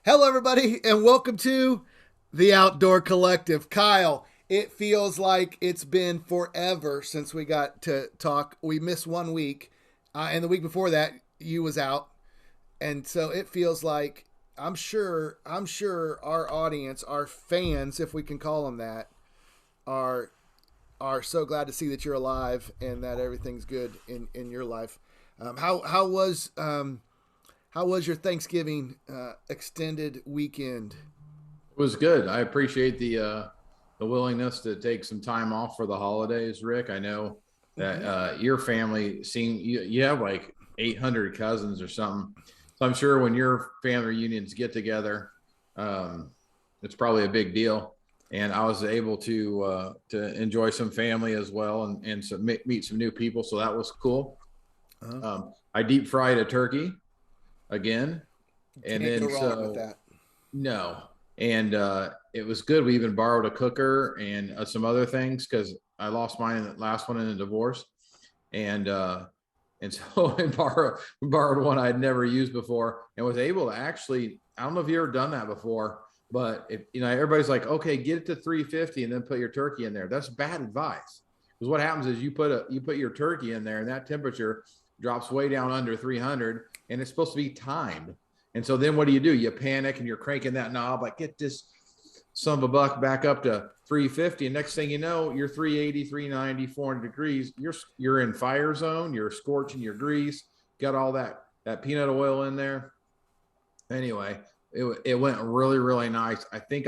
Hello, everybody, and welcome to the Outdoor Collective. Kyle, it feels like it's been forever since we got to talk. We missed 1 week, and the week before that, you was out, and so it feels like I'm sure our audience, our fans, if we can call them that, are are so glad to see that you're alive and that everything's good in your life. How was your Thanksgiving extended weekend? It was good. I appreciate the willingness to take some time off for the holidays, Rick. I know that Mm-hmm. your family you have like 800 cousins or something. So I'm sure when your family reunions get together, um, it's probably a big deal. And I was able to enjoy some family as well and meet some new people. So that was cool. Uh-huh. I deep fried a turkey again, and Can't go then wrong with so that. no. And it was good. We even borrowed a cooker and some other things because I lost mine in the last one in a divorce. And so we borrowed one I'd never used before and was able to actually, I don't know if you ever done that before, but if everybody's like, okay, get it to 350 and then put your turkey in there. That's bad advice. Because what happens is you put your turkey in there and that temperature drops way down under 300 and it's supposed to be timed. And so then what do? You panic and you're cranking that knob, like get this son of a buck back up to 350. And next thing you know, you're 380, 390, 400 degrees. You're in fire zone. You're scorching your grease. Got all that peanut oil in there. Anyway, it went really really nice. I think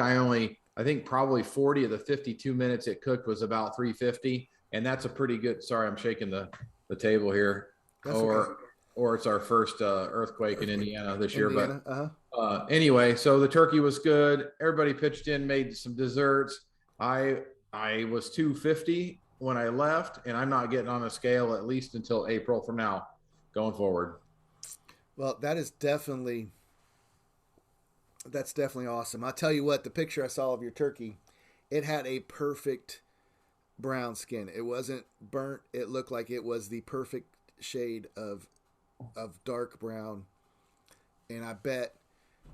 probably 40 of the 52 minutes it cooked was about 350, and that's a pretty good. Sorry, I'm shaking the table here. That's okay. Or it's our first earthquake in Earthquake, Indiana this year, but Indiana. Uh huh. anyway, so the turkey was good. Everybody pitched in, made some desserts. I I was 250 when I left, and I'm not getting on a scale at least until April from now, going forward. Well, that's definitely awesome. I'll tell you what, the picture I saw of your turkey, it had a perfect brown skin. It wasn't burnt. It looked like it was the perfect shade of dark brown. And I bet,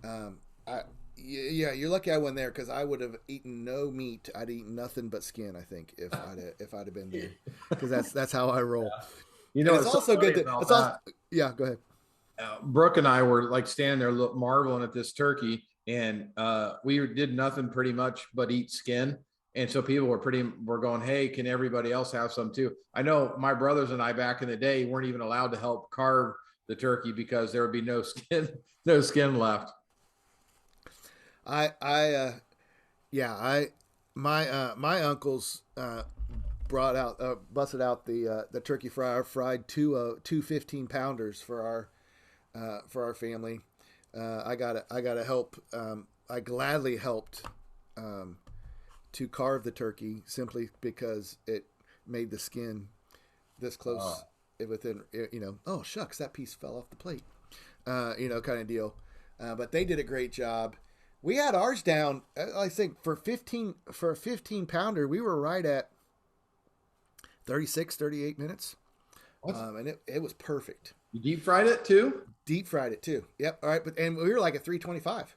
I yeah, you're lucky I wasn't there because I would have eaten no meat. I'd eaten nothing but skin. I think if I'd have been there, because that's how I roll. You And know it's what's so also good funny to about it's also that? yeah. Go ahead. Brooke and I were like standing there marveling at this turkey, and we did nothing pretty much but eat skin. And so people were going, "Hey, can everybody else have some too?" I know my brothers and I back in the day weren't even allowed to help carve the turkey because there would be no skin, no skin left. I yeah my uncles brought out busted out the turkey fryer, fried two 15 pounders for our family. I gotta help. I gladly helped um, to carve the turkey simply because it made the skin this close Oh, within, oh shucks, that piece fell off the plate, kind of deal. But they did a great job. We had ours down. I think for a 15 pounder, we were right at 36, 38 minutes, what? and it was perfect. You deep fried it too? Deep fried it too. Yep. All right, but and we were like at 325.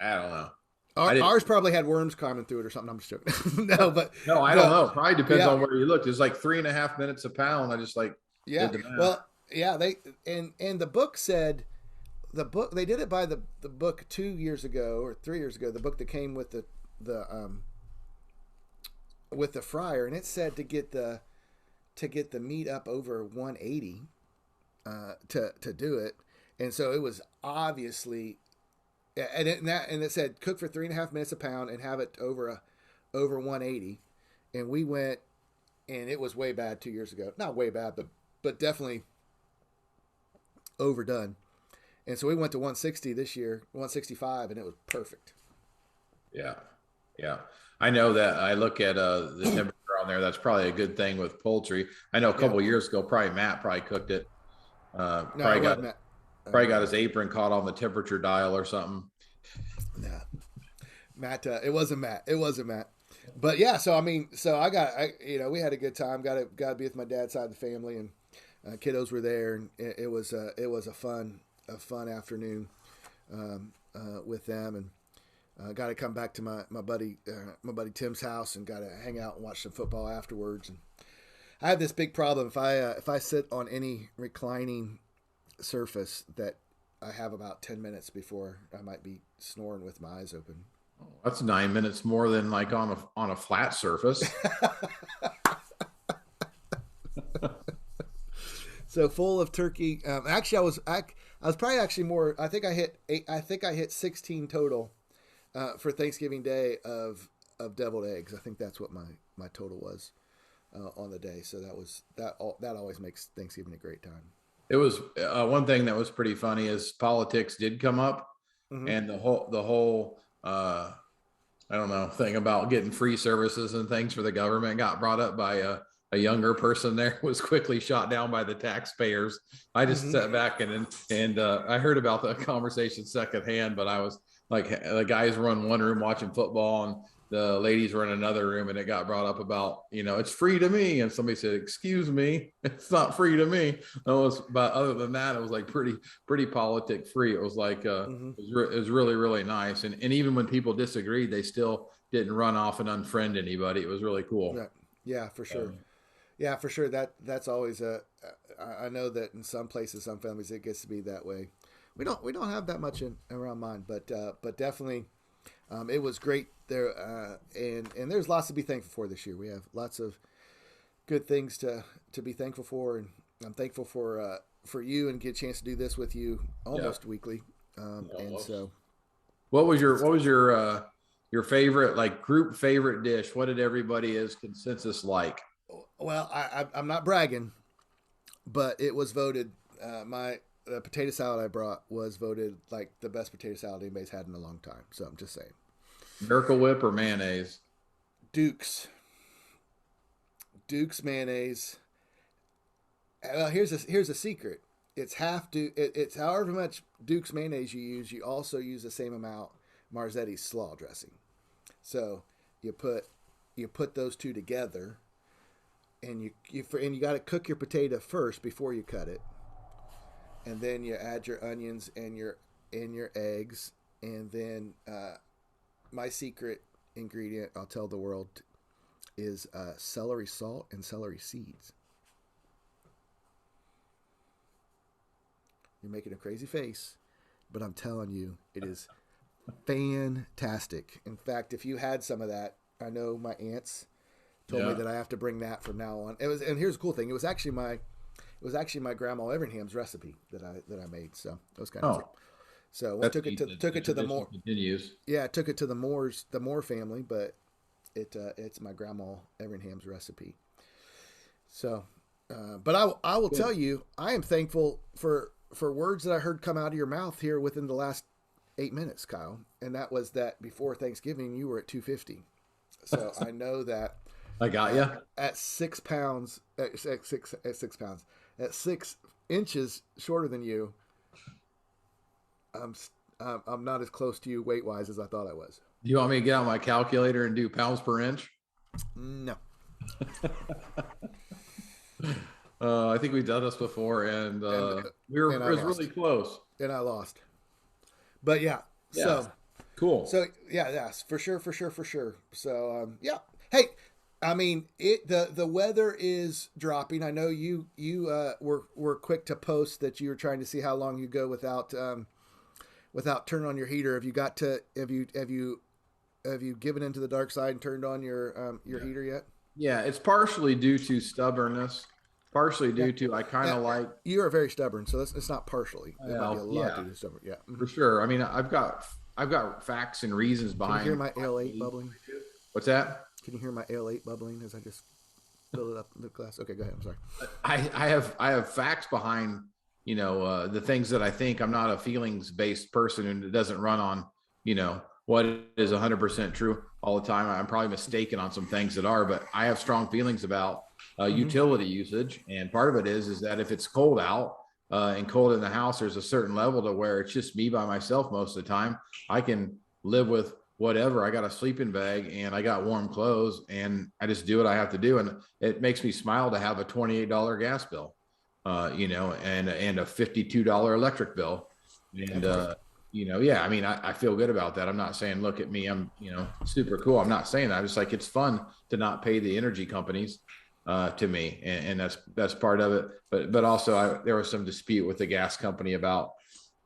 I don't know. I didn't. Ours probably had worms climbing through it or something. I'm just joking. No, No, I don't but know. Probably depends yeah, on where you looked. It's like 3.5 minutes a pound. I just like yeah. did the math. Well, yeah. And the book said they did it by the book 2 years ago or 3 years ago. The book that came the with the fryer, and it said to get the meat up over 180 to do it, and so it was obviously, and it said cook for 3.5 minutes a pound and have it over 180, and we went, and it was way bad 2 years ago, not way bad, but definitely overdone, and so we went to 160 this year, 165, and it was perfect. Yeah. Yeah. I know that I look at the temperature on there. That's probably a good thing with poultry. I know a Yeah, couple of years ago, probably Matt probably cooked it. no, it wasn't that. Probably got Yeah, his apron caught on the temperature dial or something. no, Matt. It wasn't Matt. But yeah, so I mean, so we had a good time. Got to be with my dad's side of the family, and kiddos were there, and it was a fun afternoon. with them, and got to come back to my buddy Tim's house and got to hang out and watch some football afterwards. And I have this big problem if I sit on any reclining surface that I have about 10 minutes before I might be snoring with my eyes open. That's 9 minutes more than like on a flat surface. So full of turkey. Actually, I was probably actually more. I think I hit 16 total for Thanksgiving Day of deviled eggs. I think that's what my total was on the day. So that always makes Thanksgiving a great time. It was one thing that was pretty funny is politics did come up, and the whole I don't know thing about getting free services and things for the government got brought up by a younger person there, was quickly shot down by the taxpayers. I just sat back and I heard about the conversation secondhand, but I was like, the guys were in one room watching football and the ladies were in another room, and it got brought up about, it's free to me. And somebody said, excuse me, it's not free to me. But other than that, it was like pretty politic free. It was like, it was really, really nice. And even when people disagreed, they still didn't run off and unfriend anybody. It was really cool. Yeah, for sure. Yeah, for sure. That's always I know that in some places, some families, it gets to be that way. We don't have that much around mine, but definitely, it was great there. And there's lots to be thankful for this year. We have lots of good things to be thankful for, and I'm thankful for you and get a chance to do this with you almost weekly. And so, what was your favorite, like, group favorite dish? What did everybody's consensus like? Well, I'm not bragging, but it was voted. The potato salad I brought was voted like the best potato salad anybody's had in a long time. So I'm just saying. Miracle Whip or mayonnaise? Duke's mayonnaise. Well, here's a secret. It's it's however much Duke's mayonnaise you use. You also use the same amount Marzetti's slaw dressing. So you put those two together. And you got to cook your potato first before you cut it, and then you add your onions and your eggs, and then my secret ingredient, I'll tell the world, is celery salt and celery seeds. You're making a crazy face, but I'm telling you, it is fantastic. In fact, if you had some of that, I know my aunts told me that I have to bring that from now on. And here's the cool thing. It was actually my grandma Evernham's recipe that I made. So it was kind of cool. So I took it to the Moore. Yeah, I took it to the Moore family, but it's my grandma Evernham's recipe. So, but I will tell you, I am thankful for words that I heard come out of your mouth here within the last 8 minutes, Kyle. And that was that before Thanksgiving you were at 250. So I know that. I got you at 6 pounds, at 6 pounds, at 6 inches shorter than you. I'm not as close to you weight wise as I thought I was. Do you want me to get out my calculator and do pounds per inch? No. I think we've done this before, and it was really close. And I lost. But yeah. So cool. So yes, for sure. So hey. I mean, the weather is dropping. I know you were quick to post that you were trying to see how long you go without turning on your heater. Have you given into the dark side and turned on your heater yet? Yeah, it's partially due to stubbornness, partially due to I kind of like. You are very stubborn, so it's not partially. It might be a lot due to stubborn. Yeah, for sure. I mean, I've got facts and reasons behind. Can you hear my Ale-8 bubbling? What's that? Can you hear my Ale-8 bubbling as I just fill it up in the glass? Okay, go ahead. I'm sorry. I have facts behind, the things that I think. I'm not a feelings-based person and it doesn't run on, what is 100% true all the time. I'm probably mistaken on some things that are, but I have strong feelings about utility usage. And part of it is that if it's cold out and cold in the house, there's a certain level to where it's just me by myself most of the time. I can live with whatever. I got a sleeping bag and I got warm clothes and I just do what I have to do. And it makes me smile to have a $28 gas bill, and a $52 electric bill. And yeah, I mean, I feel good about that. I'm not saying, look at me, I'm, super cool. I'm not saying that. I'm just like, it's fun to not pay the energy companies to me. And that's part of it. But also there was some dispute with the gas company about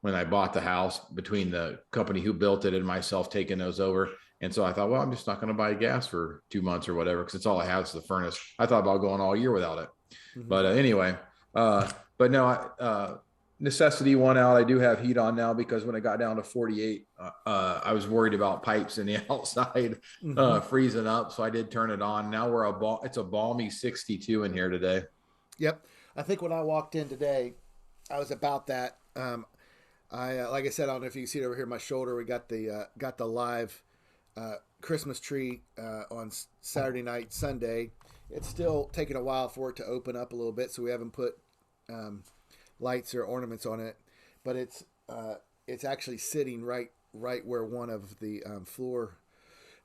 when I bought the house between the company who built it and myself taking those over. And so I thought, well, I'm just not going to buy gas for 2 months or whatever, because it's all I have is the furnace. I thought about going all year without it. Mm-hmm. But anyway, but no, necessity won out. I do have heat on now because when it got down to 48, I was worried about pipes in the outside freezing up. So I did turn it on. Now it's a balmy 62 in here today. Yep. I think when I walked in today, I was about that. Like I said, I don't know if you can see it over here, my shoulder. We got the live Christmas tree on Saturday night, Sunday. It's still taking a while for it to open up a little bit, so we haven't put lights or ornaments on it. But it's actually sitting right where one of the floor.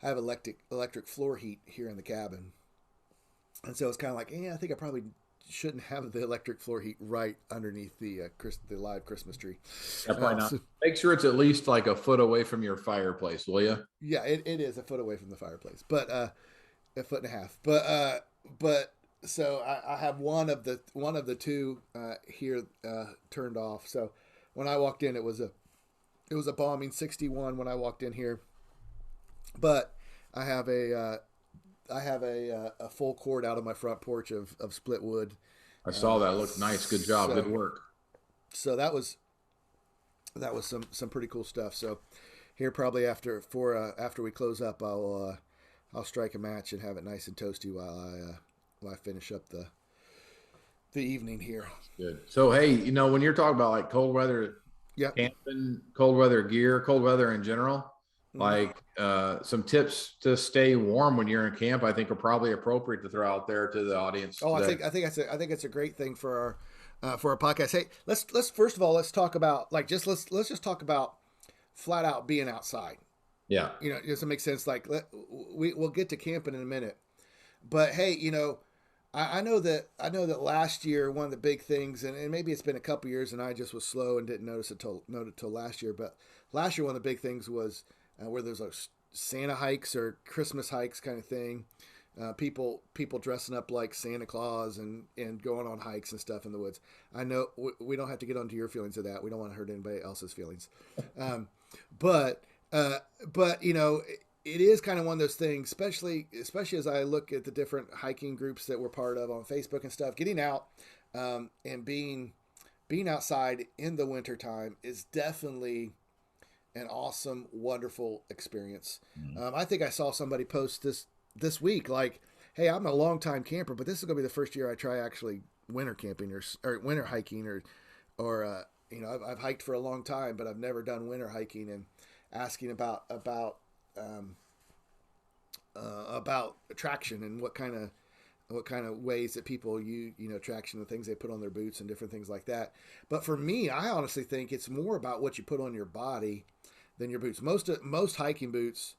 I have electric floor heat here in the cabin, and so it's kind of like, I think I probably shouldn't have the electric floor heat right underneath the live Christmas tree. Yeah, probably not. Make sure it's at least like a foot away from your fireplace, will you? Yeah, it is a foot away from the fireplace, but a foot and a half. But so I have one of the two here turned off. So when I walked in, it was a bombing 61 when I walked in here. But I have a full cord out of my front porch of split wood. I saw that. Looked nice. Good job. Good work. So that was some pretty cool stuff. So here probably after we close up, I'll strike a match and have it nice and toasty while I finish up the evening here. Good. So hey, when you're talking about like cold weather, camping, cold weather gear, cold weather in general, like some tips to stay warm when you're in camp, I think are probably appropriate to throw out there to the audience. Oh, today. I think it's a great thing for our podcast. Hey, let's first of all let's talk about let's just talk about flat out being outside. Yeah, does it make sense? Like we'll get to camping in a minute, but hey, I know that last year one of the big things, and maybe it's been a couple years, and I just was slow and didn't note it till last year. But last year one of the big things was where there's like Santa hikes or Christmas hikes kind of thing. People dressing up like Santa Claus and going on hikes and stuff in the woods. I know we don't have to get onto your feelings of that. We don't want to hurt anybody else's feelings. But it is kind of one of those things, especially as I look at the different hiking groups that we're part of on Facebook and stuff. Getting out and being outside in the wintertime is definitely an awesome, wonderful experience. I think I saw somebody post this week, like, hey, I'm a long time camper, but this is going to be the first year I try actually winter camping or winter hiking or I've hiked for a long time, but I've never done winter hiking, and asking about traction and what kind of ways that people use, traction, the things they put on their boots and different things like that. But for me, I honestly think it's more about what you put on your body than your boots. Most hiking boots,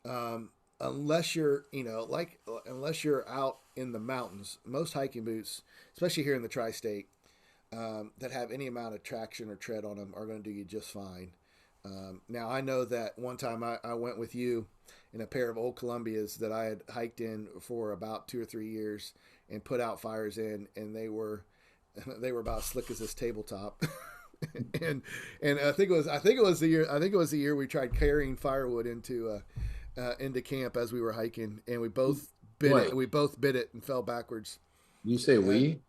unless you're out in the mountains, most hiking boots, especially here in the tri-state, that have any amount of traction or tread on them are going to do you just fine. Now I know that one time I went with you in a pair of old Columbias that I had hiked in for about 2 or 3 years and put out fires in, and they were about as slick as this tabletop. and I think it was the year we tried carrying firewood into camp as we were hiking, and we both bit it. We both bit it and fell backwards. You say we?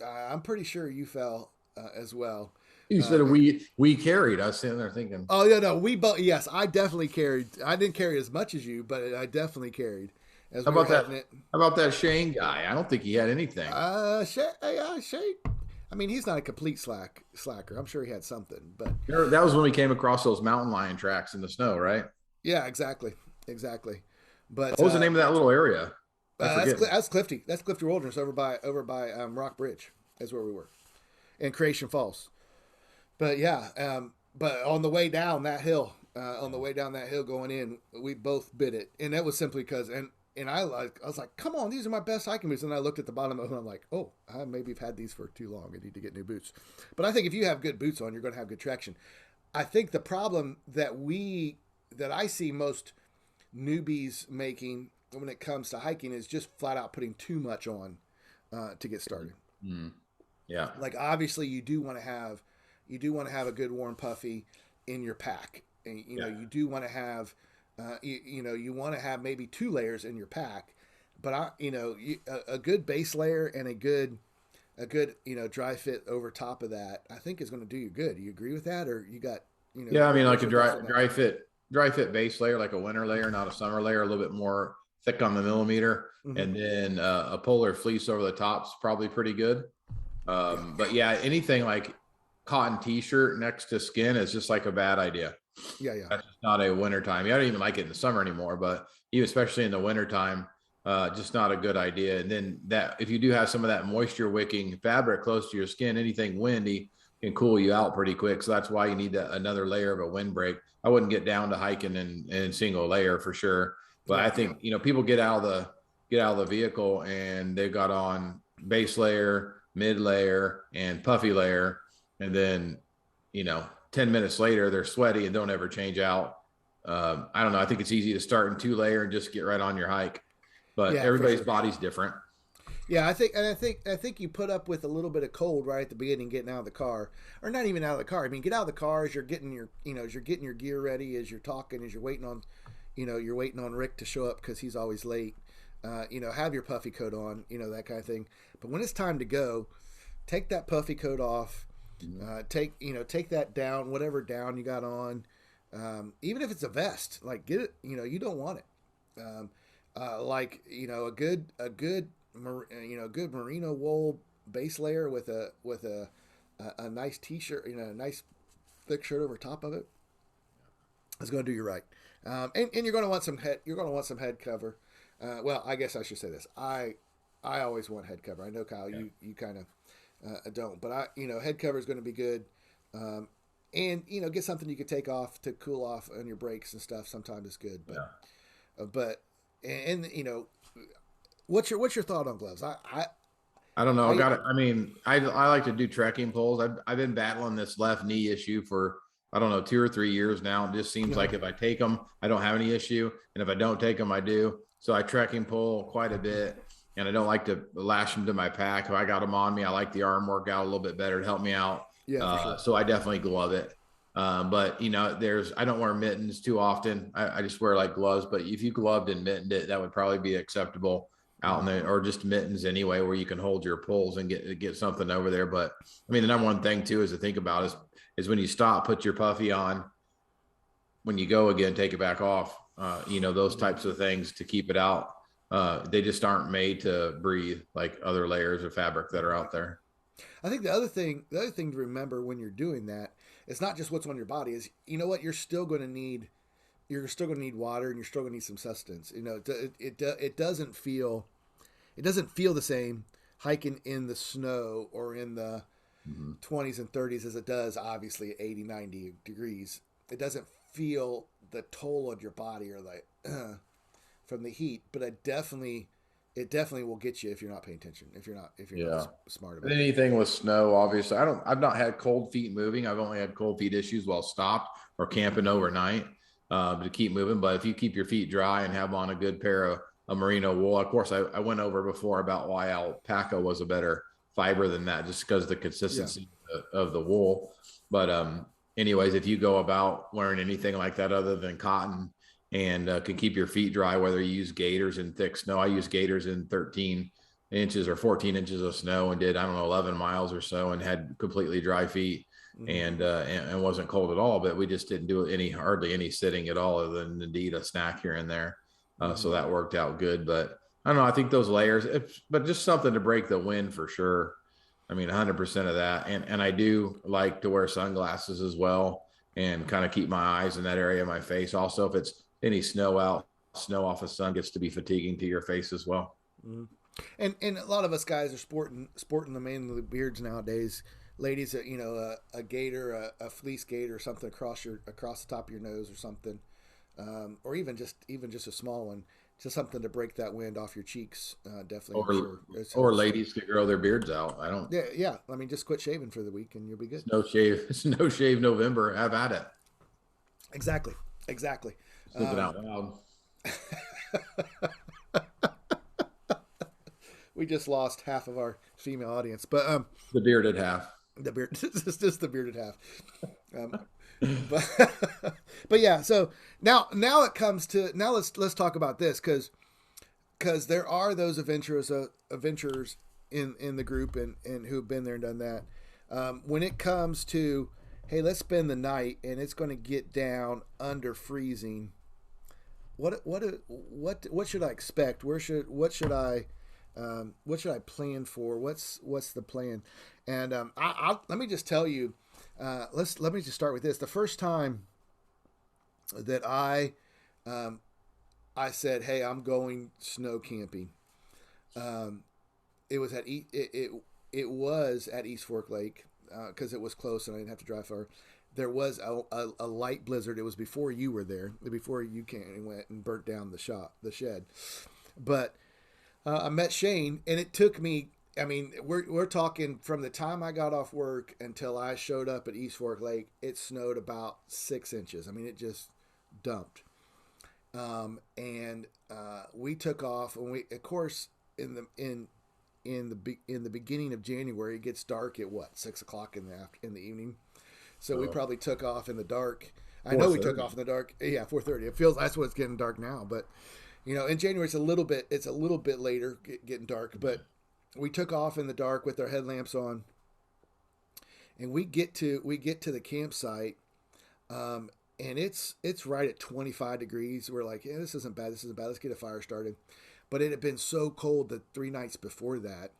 I'm pretty sure you fell as well. You said we carried. I was sitting there thinking. Oh yeah, no, we both. Yes, I definitely carried. I didn't carry as much as you, but I definitely carried. How about that Shane guy? I don't think he had anything. Shane. I mean, he's not a complete slacker. I'm sure he had something, but that was when we came across those mountain lion tracks in the snow, right? Yeah, exactly. But what was the name of that little area? That's Clifty. That's Clifty Wilderness over by Rock Bridge. Is where we were, in Creation Falls. But yeah, but on the way down that hill, going in, we both bit it, and that was simply because I was like, come on, these are my best hiking boots. And I looked at the bottom of them, and I'm like, oh, I maybe have had these for too long. I need to get new boots. But I think if you have good boots on, you're going to have good traction. I think the problem that I see most newbies making when it comes to hiking is just flat out putting too much on to get started. Mm. Yeah. Like obviously you do want to have a good warm puffy in your pack. And, you know, Yeah. you do want to have you know, you want to have maybe 2 layers in your pack, but a good base layer and a good dry fit over top of that, I think is going to do you good. Do you agree with that, or you got Yeah. I mean, like what's a your thoughts on that? dry fit base layer, like a winter layer, not a summer layer, a little bit more thick on the millimeter. Mm-hmm. And then a polar fleece over the top's probably pretty good. Yeah, But yeah, anything like cotton t-shirt next to skin is just like a bad idea. yeah, yeah, That's just not a wintertime. I don't even like it in the summer anymore, but even especially in the wintertime, just not a good idea. And then that if you do have some of that moisture wicking fabric close to your skin, anything windy can cool you out pretty quick. So that's why you need another layer of a windbreak. I wouldn't get down to hiking in single layer for sure. But yeah, I yeah. think, people get out of the vehicle and they've got on base layer, mid layer, and puffy layer. And then, 10 minutes later, they're sweaty and don't ever change out. I don't know. I think it's easy to start in 2 layer and just get right on your hike, but Yeah, for everybody's sure. body's different. Yeah, I think you put up with a little bit of cold right at the beginning, getting out of the car, or not even out of the car. I mean, get out of the car as you're getting as you're getting your gear ready, as you're talking, as you're waiting on, you're waiting on Rick to show up because he's always late. Have your puffy coat on, that kind of thing. But when it's time to go, take that puffy coat off. Take that down, whatever down you got on. Even if it's a vest, like get it. You don't want it. Good merino wool base layer with a nice t-shirt, a nice thick shirt over top of it. It's going to do you right. And you're going to want some head cover. Well, I guess I should say this. I always want head cover. I know, Kyle, Yeah. you kind of don't, but head cover is going to be good. And get something you could take off to cool off on your brakes and stuff. Sometimes it's good, but Yeah. but and what's your thought on gloves? I don't know. I I got it. I mean, I like to do trekking poles. I've been battling this left knee issue for, I don't know, 2 or 3 years now. It just seems like if I take them, I don't have any issue. And if I don't take them, I do. So I trekking pole quite a bit, and I don't like to lash them to my pack. If I got them on me, I like the arm workout a little bit better to help me out. Yeah, for sure. So I definitely glove it. But I don't wear mittens too often. I just wear like gloves, but if you gloved and mittened it, that would probably be acceptable out in the, or just mittens anyway, where you can hold your poles and get something over there. But I mean, the number one thing too is to think about is when you stop, put your puffy on. When you go again, take it back off. Those types of things to keep it out. They just aren't made to breathe like other layers of fabric that are out there. I think the other thing to remember when you're doing that, it's not just what's on your body. Is you're still going to need water, and you're still going to need some sustenance. It doesn't feel the same hiking in the snow or in the Mm-hmm. 20s and 30s as it does obviously at 80, 90 degrees. It doesn't feel the toll on your body or like from the heat, but it definitely will get you if you're not paying attention, if you're not Yeah. smart about it. Anything with snow, obviously. I've not had cold feet moving. I've only had cold feet issues while stopped or camping overnight to keep moving. But if you keep your feet dry and have on a good pair of a merino wool, of course, I went over before about why alpaca was a better fiber than that, just because of the Yeah. consistency of the wool. But anyways, if you go about wearing anything like that other than cotton and can keep your feet dry, whether you use gaiters in thick snow, I use gaiters in 13 inches or 14 inches of snow and did, I don't know, 11 miles or so and had completely dry feet Mm-hmm. and wasn't cold at all. But we just didn't do hardly any sitting at all, other than indeed a snack here and there. So Mm-hmm. that worked out good. But I don't know. I think those layers, but just something to break the wind for sure. I mean, 100% of that. And I do like to wear sunglasses as well and kind of keep my eyes in that area of my face. Also, if it's any snow out, snow off the sun gets to be fatiguing to your face as well. Mm-hmm. And a lot of us guys are sporting the mainly beards nowadays. Ladies, a gaiter, a fleece gaiter, or something across the top of your nose or something, or even just a small one. just something to break that wind off your cheeks. Definitely, I'm Or sure. It's or helps. ladies could grow their beards out. I don't. Yeah, yeah. I mean, just quit shaving for the week and you'll be good. It's no shave. It's no shave November. Have at it. Exactly, exactly. Thinking out loud. We just lost half of our female audience, but The bearded half. the beard, just the bearded half. Um, but but yeah. So now it comes to now let's talk about this because there are those adventurers in the group and who've been there and done that. When it comes to, hey, let's spend the night and it's going to get down under freezing. What should I expect? What should I plan for? What's the plan? And let me just tell you. Let me just start with this. The first time that I said, "Hey, I'm going snow camping," it was it was at East Fork Lake because it was close and I didn't have to drive far. There was a light blizzard. It was before you were there, before you came and went and burnt down the shed. But I met Shane, and it took me. I mean, we're talking from the time I got off work until I showed up at East Fork Lake. It snowed about 6 inches. I mean, it just dumped. And we took off, and we, of course, in the beginning of January, it gets dark at what 6 o'clock in the evening. So we probably took off in the dark. I know we took off in the dark. Yeah, 4:30. It feels that's what it's getting dark now, but in January it's a little bit later getting dark, but we took off in the dark with our headlamps on, and we get to the campsite, and it's right at 25 degrees. We're like, yeah, this isn't bad. Let's get a fire started. But it had been so cold the 3 nights before that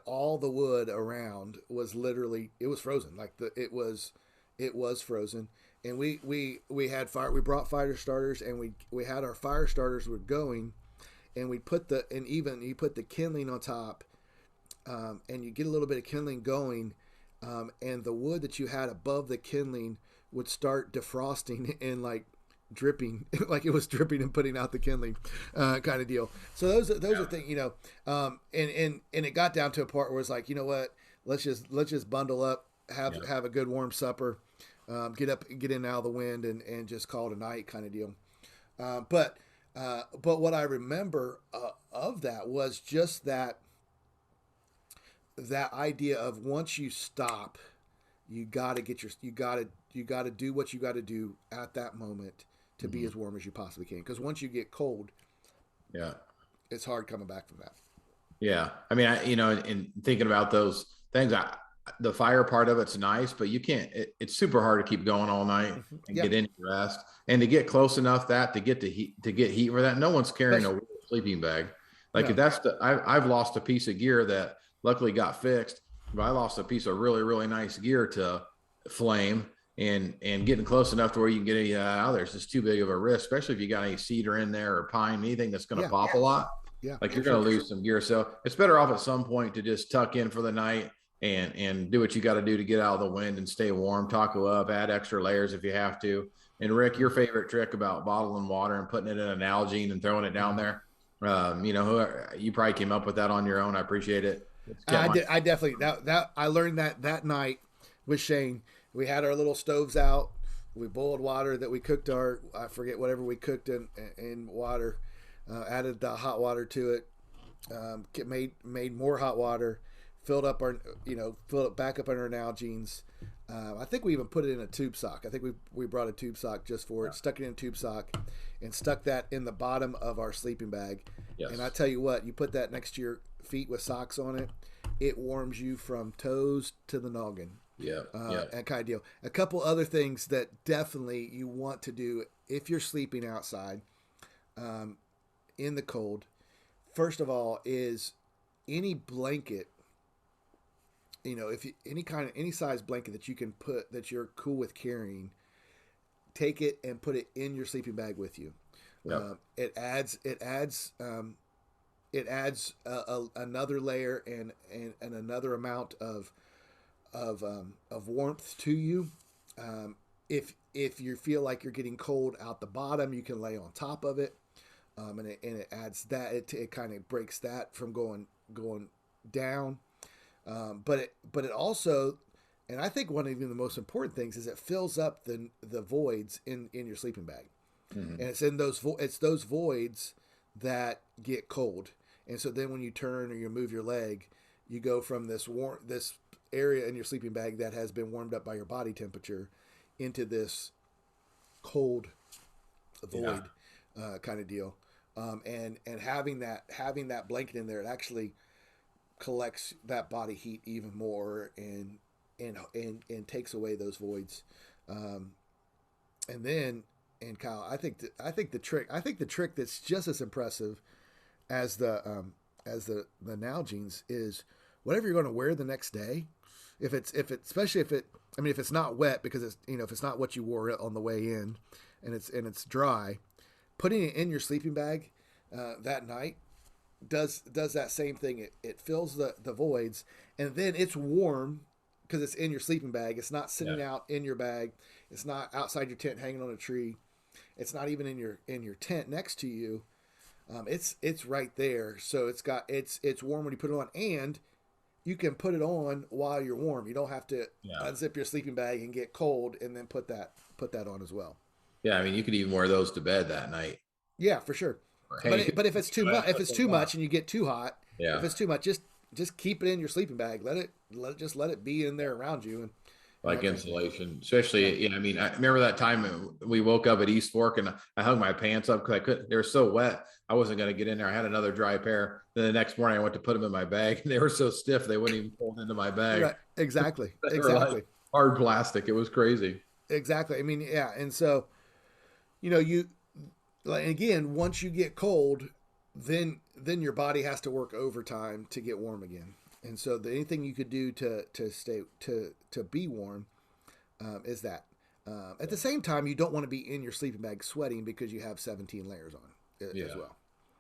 all the wood around was literally, it was frozen. Like it was frozen. And we had fire. We brought fire starters, and we had our fire starters were going, and you put the kindling on top, and you get a little bit of kindling going, and the wood that you had above the kindling would start defrosting and like dripping, like it was dripping and putting out the kindling, kind of deal. So those are things, and it got down to a part where it's like, you know what, let's just bundle up, have a good warm supper, get in out of the wind and just call it a night kind of deal. But what I remember of that was just that idea of once you stop, you got to do what you got to do at that moment to be as warm as you possibly can. Because once you get cold, it's hard coming back from that. Yeah. I mean, in thinking about those things, the fire part of it's nice, but you can't, it's super hard to keep going all night and get any rest and to get close enough to get heat for that. No one's carrying a sleeping bag. Like if that's I've lost a piece of gear that luckily got fixed, but I lost a piece of really, really nice gear to flame and getting close enough to where you can get it out of there. It's just too big of a risk, especially if you got any cedar in there or pine, anything that's going to pop a lot. Yeah. Like you're going to lose some gear. So it's better off at some point to just tuck in for the night and do what you got to do to get out of the wind and stay warm, taco up, add extra layers if you have to. And Rick, your favorite trick about bottling water and putting it in an Nalgene and throwing it down there. You probably came up with that on your own. I appreciate it. I definitely, that I learned that night with Shane. We had our little stoves out. We boiled water that we cooked I forget whatever we cooked in water, added the hot water to it, made more hot water, filled it back up in our Nalgene's. I think we even put it in a tube sock. I think we brought a tube sock just for it, stuck it in a tube sock, and stuck that in the bottom of our sleeping bag. Yes. And I tell you what, you put that next to your feet with socks on it, it warms you from toes to the noggin. That kind of deal. A couple other things that definitely you want to do if you're sleeping outside in the cold. First of all, is any blanket, if you, any size blanket that you can put that you're cool with carrying, take it and put it in your sleeping bag with you. It adds another layer and another amount of warmth to you. If you feel like you're getting cold out the bottom, you can lay on top of it. and it adds that it kind of breaks that from going down. But it also, and I think one of even the most important things is it fills up the voids in your sleeping bag, Mhm. and it's those voids that get cold, and so then when you turn or you move your leg, you go from this area in your sleeping bag that has been warmed up by your body temperature into this cold Yeah. void kind of deal. And having that blanket in there, it actually collects that body heat even more and takes away those voids. Um, and then and Kyle, I think the trick that's just as impressive as the Nalgene's is whatever you're going to wear the next day. If it especially if it I mean if it's not wet because it's if it's not what you wore on the way in and it's dry, putting it in your sleeping bag that night does that same thing. It fills the voids, and then it's warm because it's in your sleeping bag. It's not Yeah. sitting out in your bag. It's not outside your tent hanging on a tree. It's not even in your tent next to you. It's right there. So it's warm when you put it on, and you can put it on while you're warm. You don't have to Yeah. unzip your sleeping bag and get cold and then put that on as well. Yeah. I mean, you could even wear those to bed that night. Yeah, for sure. Or, But hey, but if it's too much, if it's too much and you get too hot, if yeah. it's too much, just keep it in your sleeping bag. Let it be in there around you, and Like that kind of thing. insulation, Yeah. especially, yeah. I mean, I remember that time we woke up at East Fork and I hung my pants up because I couldn't, they were so wet. I wasn't going to get in there. I had another dry pair. Then the next morning I went to put them in my bag and they were so stiff, they wouldn't even fold into my bag. Right. Exactly. They were like Exactly. hard plastic. It was crazy. Exactly. I mean, yeah. And so you like again, once you get cold, then your body has to work overtime to get warm again. And so anything you could do to stay to be warm is that. At the same time, you don't want to be in your sleeping bag sweating because you have 17 layers on as Yeah. well.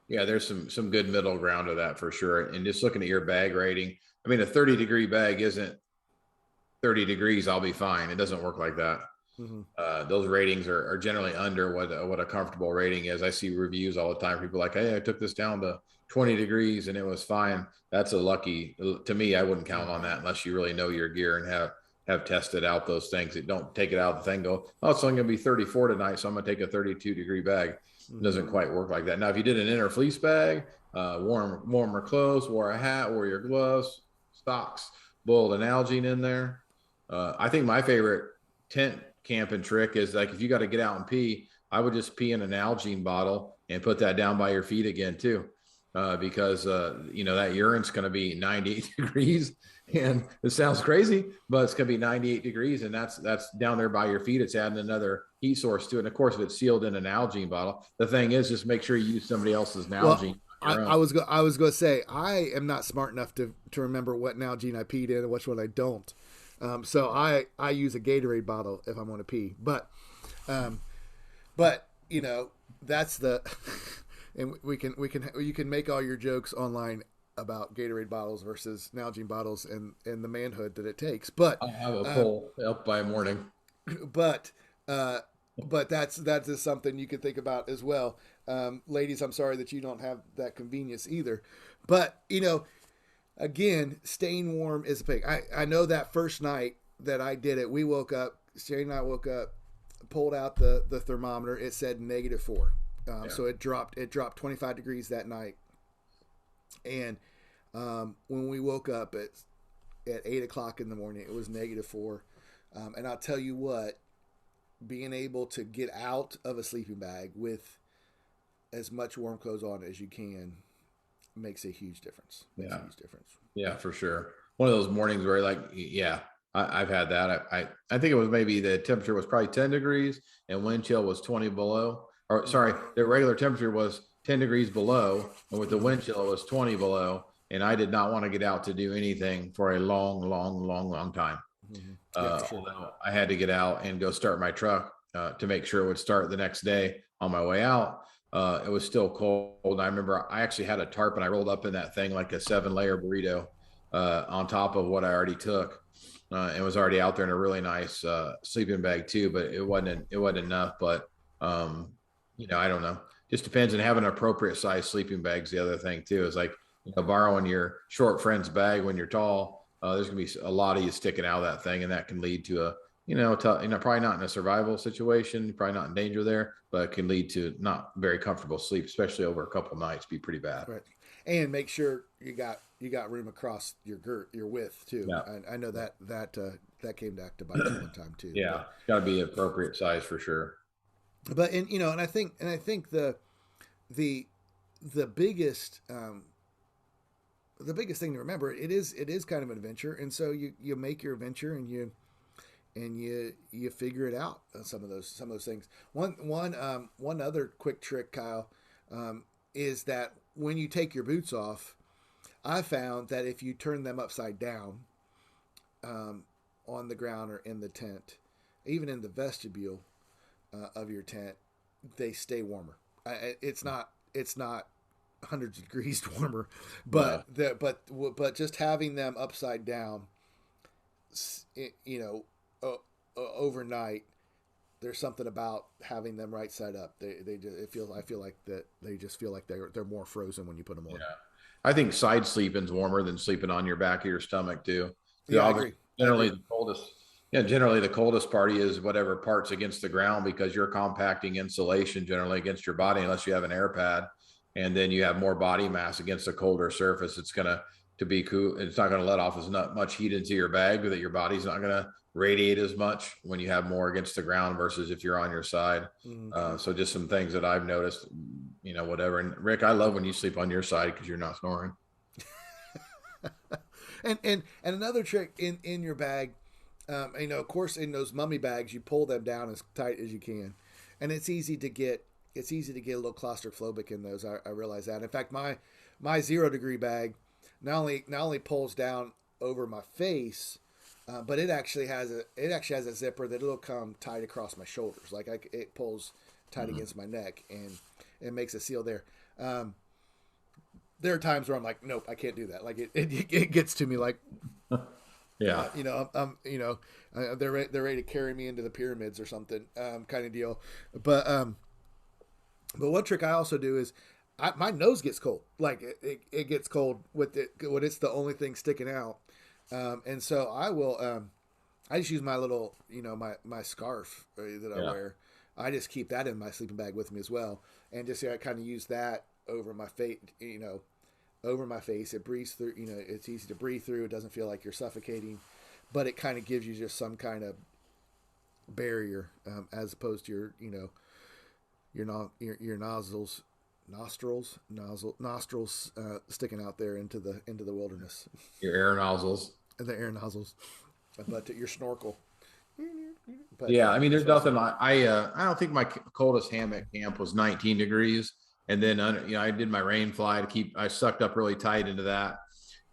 Yeah. There's some good middle ground to that for sure. And just looking at your bag rating, I mean, a 30-degree bag isn't 30 degrees. I'll be fine. It doesn't work like that. Mm-hmm. Those ratings are generally under what a comfortable rating is. I see reviews all the time. People are like, hey, I took this down to 20 degrees and it was fine. That's a lucky. To me, I wouldn't count on that unless you really know your gear and have tested out those things. That don't take it out of the thing. Go, oh, it's only going to be 34 tonight, so I'm going to take a 32-degree bag. It Mm-hmm. doesn't quite work like that. Now, if you did an inner fleece bag, warmer clothes, wore a hat, wore your gloves, socks, boiled an Nalgene in there. I think my favorite tent camping trick is like if you got to get out and pee, I would just pee in an Nalgene bottle and put that down by your feet again too, because that urine's going to be 98 degrees, and it sounds crazy, but it's going to be 98 degrees, and that's down there by your feet. It's adding another heat source to it. And of course, if it's sealed in an Nalgene bottle, the thing is just make sure you use somebody else's Well, Nalgene, not your own. I was going to say I am not smart enough to remember what Nalgene I peed in and which one I don't. So I use a Gatorade bottle if I want to pee, um, but that's the and you can make all your jokes online about Gatorade bottles versus Nalgene bottles and the manhood that it takes, I'll have a um, poll up by morning. but uh, but that's just something you can think about as well. Ladies, I'm sorry that you don't have that convenience either, but again, staying warm is a thing. I know that first night that I did it, we woke up, Shane and I woke up, pulled out the thermometer. It said -4. Yeah. So it dropped 25 degrees that night. And when we woke up at 8 o'clock in the morning, it was -4. And I'll tell you what, being able to get out of a sleeping bag with as much warm clothes on as you can makes a huge difference. Makes a Yeah. huge difference. Yeah, for sure. One of those mornings where like, yeah, I've had that. I think it was maybe the temperature was probably 10 degrees and wind chill was 20 below. Or sorry, the regular temperature was 10 degrees below, and with the wind chill it was 20 below. And I did not want to get out to do anything for a long, long, long, long time. Mm-hmm. Yeah, for sure. Although I had to get out and go start my truck to make sure it would start the next day on my way out. It was still cold. I remember I actually had a tarp and I rolled up in that thing like a 7-layer burrito on top of what I already took. And was already out there in a really nice sleeping bag too, but it wasn't enough. But I don't know. just depends, and having an appropriate size sleeping bag's the other thing too. Is like, borrowing your short friend's bag when you're tall. There's gonna be a lot of you sticking out of that thing, and that can lead to a, probably not in a survival situation, probably not in danger there, but it can lead to not very comfortable sleep, especially over a couple nights. Be pretty bad. Right. And make sure you got room across your width too. Yeah. I know that came back to bite you one time too. Yeah, it's got to be appropriate size for sure. But and I think the biggest the biggest thing to remember, it is kind of an adventure, and so you make your adventure, and you figure it out. Some of those things. One other quick trick, Kyle, is that when you take your boots off, I found that if you turn them upside down, on the ground or in the tent, even in the vestibule of your tent, they stay warmer. It's not hundreds of degrees warmer, but but just having them upside down, overnight, there's something about having them right side up. I feel like that they just feel like they're more frozen when you put them on. Yeah, I think side sleeping's warmer than sleeping on your back of your stomach too. Yeah, I agree. Generally, the coldest. Yeah, generally the coldest part is whatever part's against the ground, because you're compacting insulation generally against your body, unless you have an air pad, and then you have more body mass against a colder surface. It's gonna to be cool. It's not gonna let off as much heat into your bag, that your body's not gonna radiate as much when you have more against the ground versus if you're on your side. Mm-hmm. So just some things that I've noticed, whatever. And Rick, I love when you sleep on your side because you're not snoring. and another trick in your bag, of course, in those mummy bags, you pull them down as tight as you can, and it's easy to get a little claustrophobic in those. I realize that. In fact, my 0 degree bag not only pulls down over my face, but it actually has a zipper that it'll come tight across my shoulders. Like it pulls tight against my neck, and it makes a seal there. There are times where I'm like, nope, I can't do that. Like it gets to me like, yeah, they're ready to carry me into the pyramids or something, kind of deal. But one trick I also do is my nose gets cold. Like it gets cold with it when it's the only thing sticking out. And so I will, I just use my little, my scarf that I wear. I just keep that in my sleeping bag with me as well. And just, I kind of use that over my face, over my face. It breathes through, it's easy to breathe through. It doesn't feel like you're suffocating, but it kind of gives you just some kind of barrier, as opposed to your nostrils sticking out there into the wilderness. Your air nozzles. The air nozzles, but your snorkel. But, yeah, I mean, there's nothing. I don't think my coldest hammock camp was 19 degrees, and then I did my rain fly I sucked up really tight into that,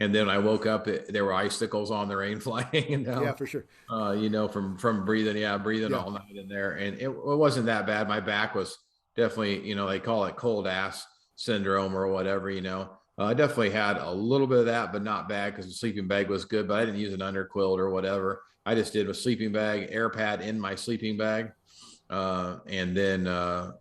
and then I woke up. There were icicles on the rain fly hanging down. Yeah, for sure. From breathing, all night in there, and it wasn't that bad. My back was definitely, they call it cold ass syndrome or whatever. I definitely had a little bit of that, but not bad because the sleeping bag was good. But I didn't use an underquilt or whatever. I just did a sleeping bag, air pad in my sleeping bag, and then a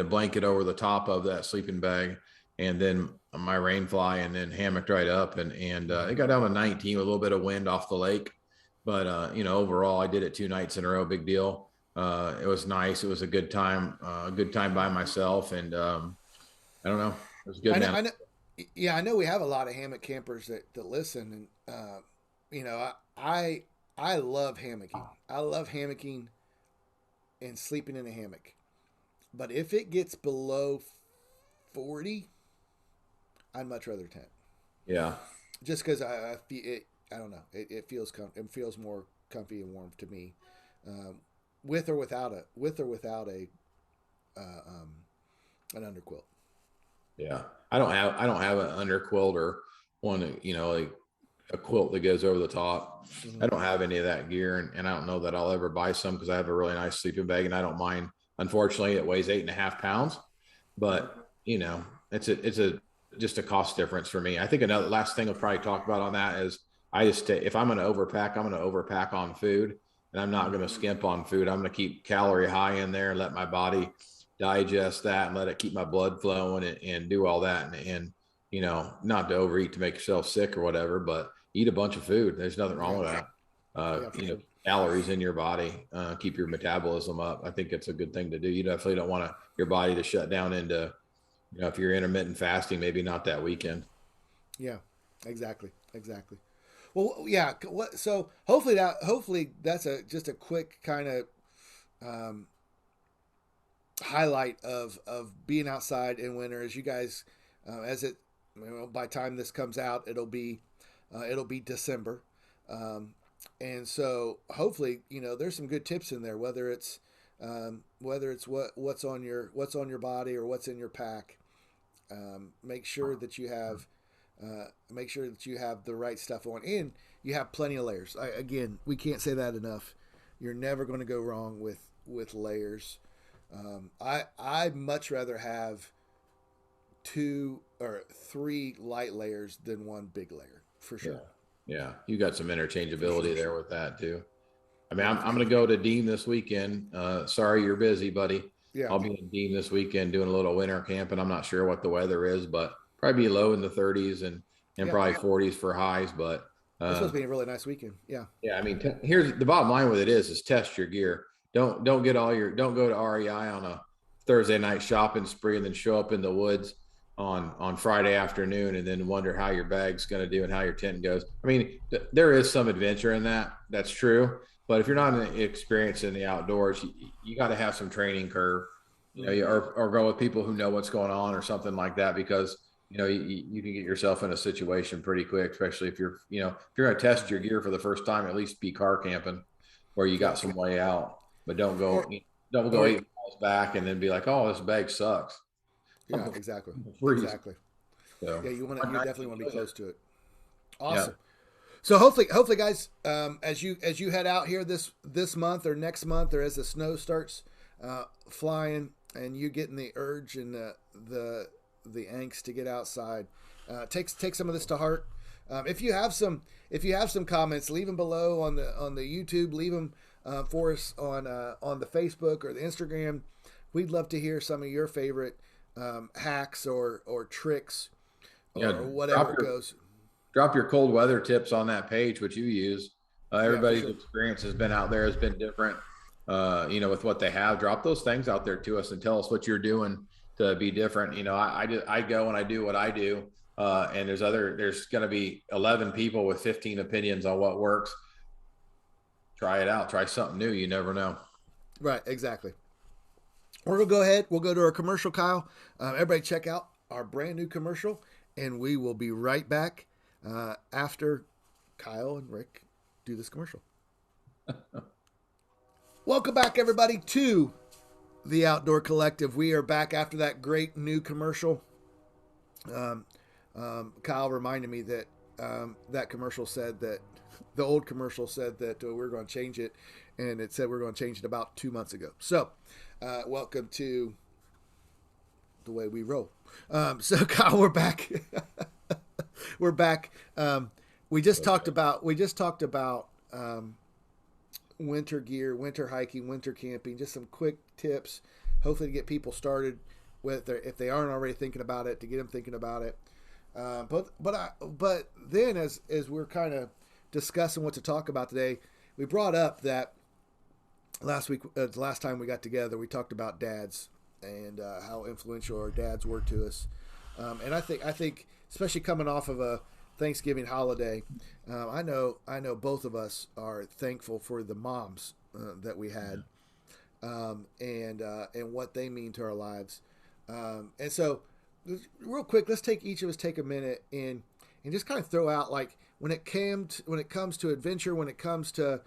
blanket over the top of that sleeping bag, and then my rain fly, and then hammocked right up, and it got down to 19 with a little bit of wind off the lake. But overall, I did it 2 nights in a row. Big deal. It was nice. It was a good time by myself, and I don't know. It was good. I know. Yeah, I know we have a lot of hammock campers that listen, and I love hammocking. I love hammocking and sleeping in a hammock. But if it gets below 40, I'd much rather tent. Yeah. Just because I feel it. I don't know. It feels it feels more comfy and warm to me, with or without an underquilt. Yeah, I don't have an underquilt or one, like a quilt that goes over the top. Mm-hmm. I don't have any of that gear, and I don't know that I'll ever buy some because I have a really nice sleeping bag, and I don't mind. Unfortunately, it weighs 8.5 pounds, but it's just a cost difference for me. I think another last thing I'll probably talk about on that is if I'm going to overpack, I'm going to overpack on food, and I'm not going to skimp on food. I'm going to keep calorie high in there and let my body digest that and let it keep my blood flowing and do all that. And, you know, not to overeat to make yourself sick or whatever, but eat a bunch of food. There's nothing wrong with that. You know, calories in your body, keep your metabolism up. I think it's a good thing to do. You definitely don't want your body to shut down into, you know, if you're intermittent fasting, maybe not that weekend. Yeah, exactly. Well, yeah. So hopefully that's just a quick kind of highlight of being outside in winter. As you guys, as it, you know, by the time this comes out, it'll be December, and so hopefully, you know, there's some good tips in there. Whether it's what's on your body or what's in your pack. Make sure that you have the right stuff on, and you have plenty of layers. Again, we can't say that enough. You're never going to go wrong with layers. I'd much rather have 2 or 3 light layers than 1 big layer, for sure. Yeah. You got some interchangeability there with that too. I mean, I'm going to go to Dean this weekend. Sorry, you're busy, buddy. Yeah. I'll be in Dean this weekend doing a little winter camping. I'm not sure what the weather is, but probably be low in the 30s and probably 40s for highs. But it's supposed to be a really nice weekend. Yeah. Yeah. I mean, here's the bottom line with it is test your gear. Don't go to REI on a Thursday night shopping spree and then show up in the woods on Friday afternoon and then wonder how your bag's going to do and how your tent goes. I mean, there is some adventure in that. That's true. But if you're not experienced in the outdoors, you got to have some training curve, you know, or go with people who know what's going on or something like that, because, you know, you can get yourself in a situation pretty quick, especially if you're going to test your gear for the first time, at least be car camping where you got some way out, but don't go 8 miles back and then be like, oh, this bag sucks. Yeah, exactly. So, yeah, you definitely want to be close to it. Awesome. Yeah. So hopefully, guys, as you head out here this month or next month, or as the snow starts flying, and you getting the urge and the angst to get outside, take some of this to heart. If you have some comments, leave them below on the YouTube. Leave them for us on the Facebook or the Instagram. We'd love to hear some of your favorite hacks or tricks or whatever it goes. Drop your cold weather tips on that page, which you use. Everybody's experience has been out there, has been different, you know, with what they have. Drop those things out there to us and tell us what you're doing to be different. You know, I go and I do what I do. And there's going to be 11 people with 15 opinions on what works. Try it out. Try something new. You never know. Right. Exactly. We're going to go ahead. We'll go to our commercial, Kyle. Everybody check out our brand new commercial, and we will be right back after Kyle and Rick do this commercial. Welcome back, everybody, to the Outdoor Collective. We are back after that great new commercial. Kyle reminded me that that commercial said that the old commercial said that we're going to change it, and it said we're going to change it about 2 months ago. So welcome to the way we roll. So Kyle, we're back. We're back. We just talked about winter gear, winter hiking, winter camping, just some quick tips, hopefully to get people started with if they aren't already thinking about it, to get them thinking about it. But then as we're kind of discussing what to talk about today, we brought up that last time we got together, we talked about dads and how influential our dads were to us. And I think especially coming off of a Thanksgiving holiday, I know both of us are thankful for the moms that we had, and what they mean to our lives. And so real quick, let's each of us take a minute and just kind of throw out, like, when it comes to adventure, when it comes to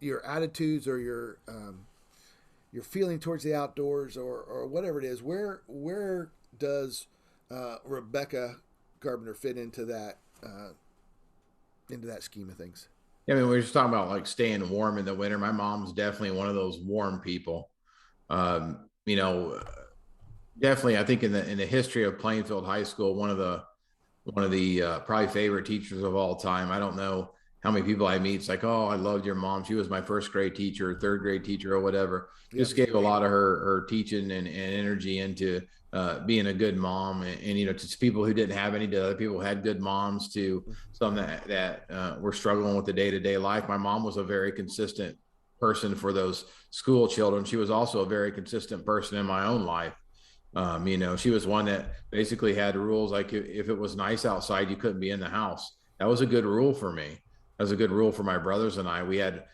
your attitudes or your feeling towards the outdoors or whatever it is, where does Rebecca Garbiner fit into that scheme of things? Yeah, I mean, we were just talking about like staying warm in the winter. My mom's definitely one of those warm people. You know, definitely, I think in the history of Plainfield High School, one of the probably favorite teachers of all time. I don't know how many people I meet, it's like, oh, I loved your mom. She was my first grade teacher, third grade teacher, or whatever. Yep. Just gave a lot of her teaching and energy into being a good mom, and you know, to people who didn't have any, to other people who had good moms, to some that were struggling with the day-to-day life. My mom was a very consistent person for those school children. She was also a very consistent person in my own life. You know, she was one that basically had rules like if it was nice outside, you couldn't be in the house. That was a good rule for me. That was a good rule for my brothers and I. We had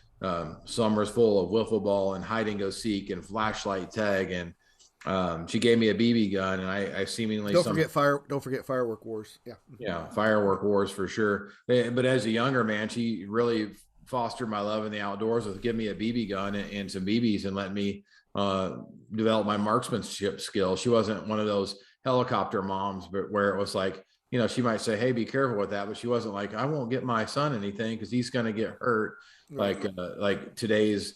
summers full of wiffle ball and hide and go seek and flashlight tag, and she gave me a BB gun, and I seemingly don't forget firework wars. Yeah, firework wars for sure. But as a younger man, she really fostered my love in the outdoors with giving me a BB gun and some BBs and let me develop my marksmanship skills. She wasn't one of those helicopter moms, but where it was like, you know, she might say, "Hey, be careful with that," but she wasn't like, "I won't get my son anything because he's going to get hurt." Right. Like today's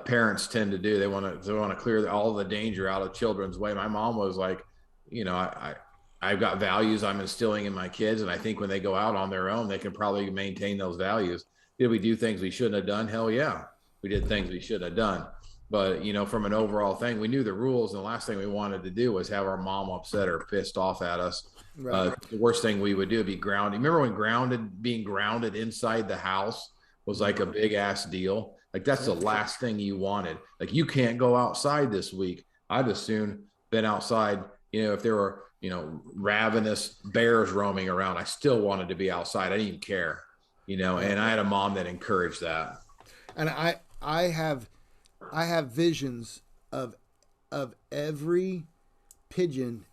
parents tend to do. They want to clear all the danger out of children's way. My mom was like, you know, I've got values I'm instilling in my kids, and I think when they go out on their own, they can probably maintain those values. Did we do things we shouldn't have done? Hell yeah, we did things we should have done. But, you know, from an overall thing, we knew the rules. And the last thing we wanted to do was have our mom upset or pissed off at us. Right. The worst thing we would do would be grounding. Remember when being grounded inside the house was like a big ass deal? Like that's the last thing you wanted. Like, you can't go outside this week. I'd as soon been outside, you know, if there were, you know, ravenous bears roaming around, I still wanted to be outside. I didn't even care, you know, and I had a mom that encouraged that. And I have visions of every pigeon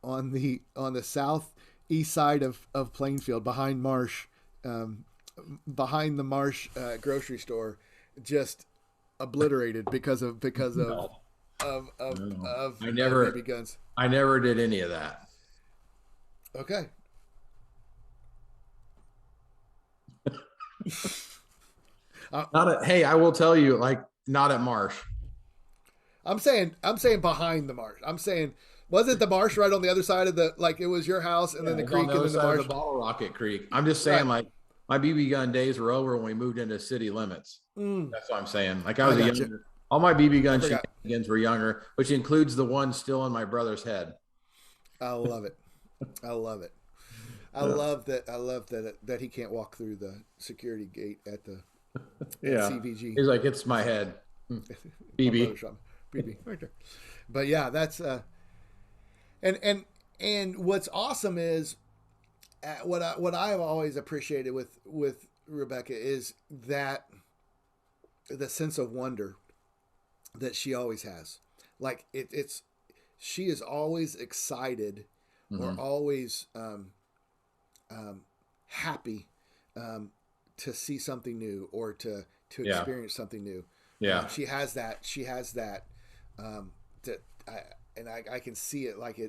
on the southeast side of Plainfield, behind Marsh, behind the Marsh grocery store, just obliterated because of No. baby guns. I never did any of that. Okay. Hey, I will tell you, like, not at Marsh. I'm saying behind the Marsh. I'm saying, wasn't the Marsh right on the other side of the, like, it was your house and then the creek and then the Marsh? The Bottle Rocket Creek. I'm just saying, right. Like, my BB gun days were over when we moved into city limits. That's what I'm saying. Like, I was younger. All my BB gun shenanigans were younger, which includes the one still in my brother's head. I love it. I love it. I love that he can't walk through the security gate at the CVG. He's like, it's my head. BB. BB right there. But yeah, that's and what's awesome is what I've always appreciated with Rebecca is that the sense of wonder that she always has. Like she is always excited or always happy to see something new or to experience something new. Yeah. She has that I can see it like